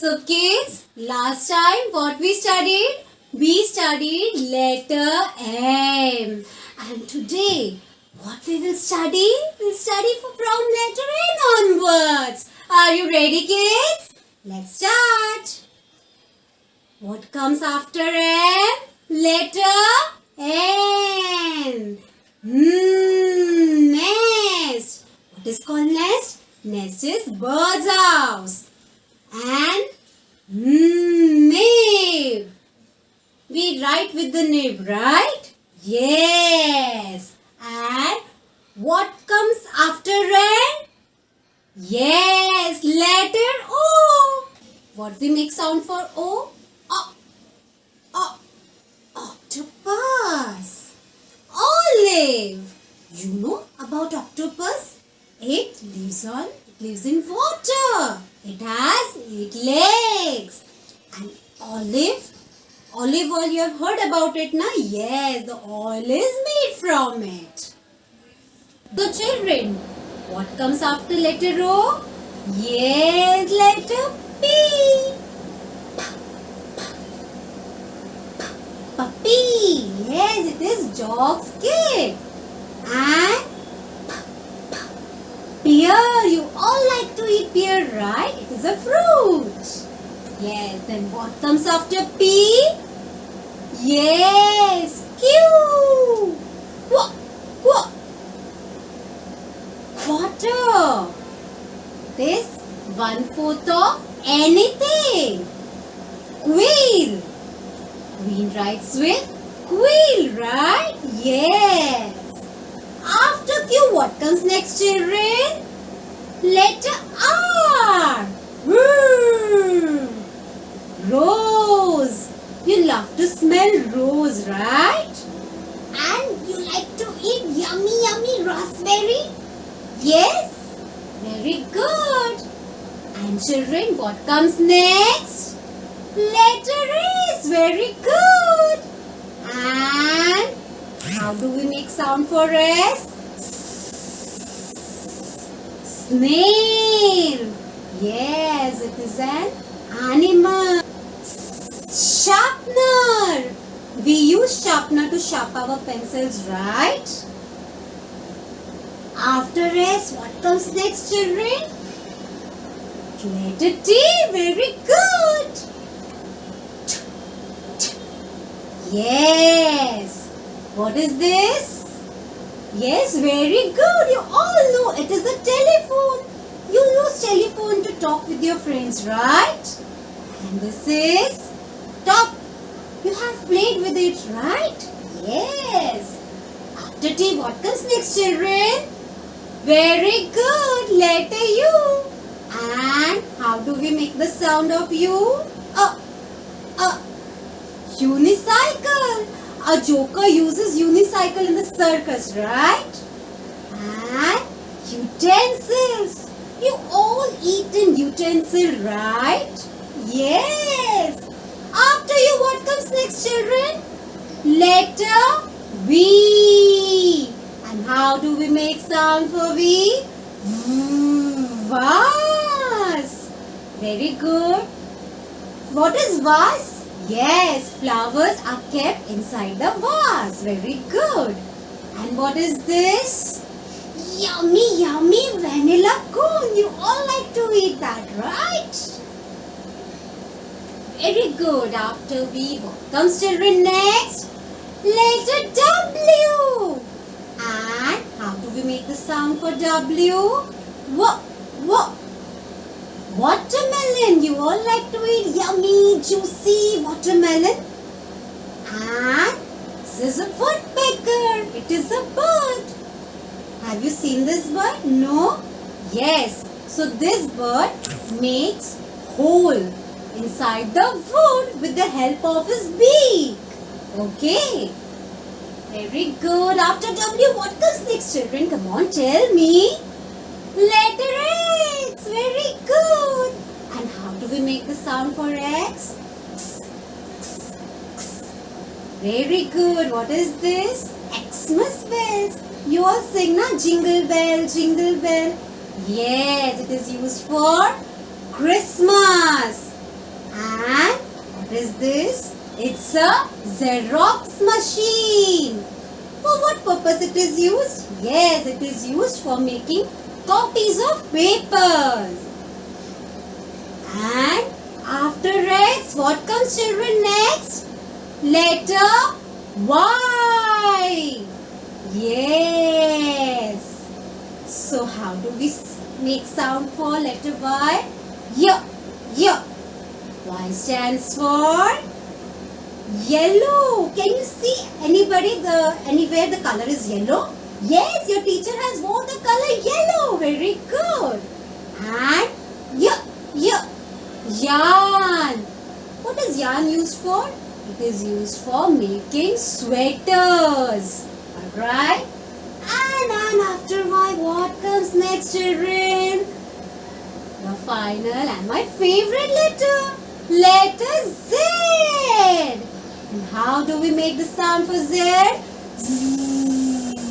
So kids, last time what we studied? We studied letter M. And today, what we will study? We'll study from letter N onwards. Are you ready kids? Let's start. What comes after M? Letter N. Nest. What is called nest? Nest is bird's house. And nib. We write with the nib, right? Yes. And what comes after N? Yes, letter O. What we make sound for O? Octopus. Olive. You know about octopus? It lives in water. It has 8 legs. And olive oil, you have heard about it, na? Yes, the oil is made from it. So children, what comes after letter O? Yes, letter P. Puppy. Yes, it is dog's kid. And pear. You all like to eat pear, right? It is a fruit. Yes, then what comes after P? Yes, Q. Quarter. This 1/4 of anything. Quail. Queen writes with quail, right? Yes. After Q, what comes next, children? Letter R. Rose. You love to smell rose, right? And you like to eat yummy raspberry? Yes? Very good. And children, what comes next? Letter S. Very good. And how do we make sound for S? Snail. Yes, it is an animal. Sharpener. We use sharpener to sharpen our pencils, right? After S, what comes next, children? Letter T. Very good. Yes. What is this? Yes, very good. You all know it is a telephone. You use telephone to talk with your friends, right? And this is top. You have played with it, right? Yes. After T, what comes next, children? Very good. Letter U. And how do we make the sound of U? Unicycle. A joker uses unicycle in the circus, right? And utensils. You all eat in utensil, right? Yes. After you, what comes next, children? Letter V. And how do we make sound for V? Vase. Very good. What is vase? Yes, flowers are kept inside the vase. Very good. And what is this? Yummy vanilla cone. You all like to eat that, right? Very good. After V, what comes, children, next? Letter W. And how do we make the sound for W? Watermelon. You all like to eat yummy, juicy watermelon. And this is a woodpecker. It is a bird. Have you seen this bird? No? Yes. So this bird makes hole inside the wood with the help of his beak. Okay. Very good. After W, what comes next, children? Come on, tell me. Letter X. Very good. And how do we make the sound for X? Very good. What is this? Xmas bells. You all sing na, jingle bell, jingle bell. Yes, it is used for Christmas. And what is this? It's a Xerox machine. For what purpose it is used? Yes, it is used for making copies of papers. And after X, what comes children next? Letter Y. Yes. So how do we make sound for letter Y? Y. Y. Y stands for yellow. Can you see anywhere the color is yellow? Yes, your teacher has worn the color yellow. Very good. And yarn. What is yarn used for? It is used for making sweaters. Alright. And after Y, what comes next, children? The final and my favorite letter. Letter Z. And how do we make the sound for Z? Zzz.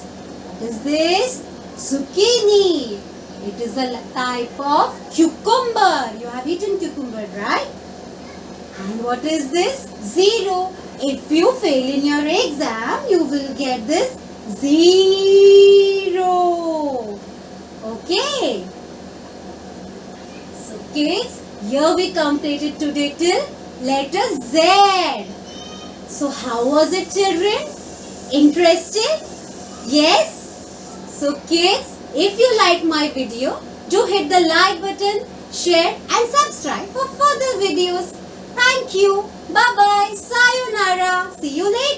What is this? Zucchini. It is a type of cucumber. You have eaten cucumber, right? And what is this? 0. If you fail in your exam, you will get this 0. Okay. So kids, here we completed today till letter Z. So how was it, children? Interested? Yes? So kids, if you like my video, do hit the like button, share and subscribe for further videos. Thank you. Bye-bye. Sayonara. See you later.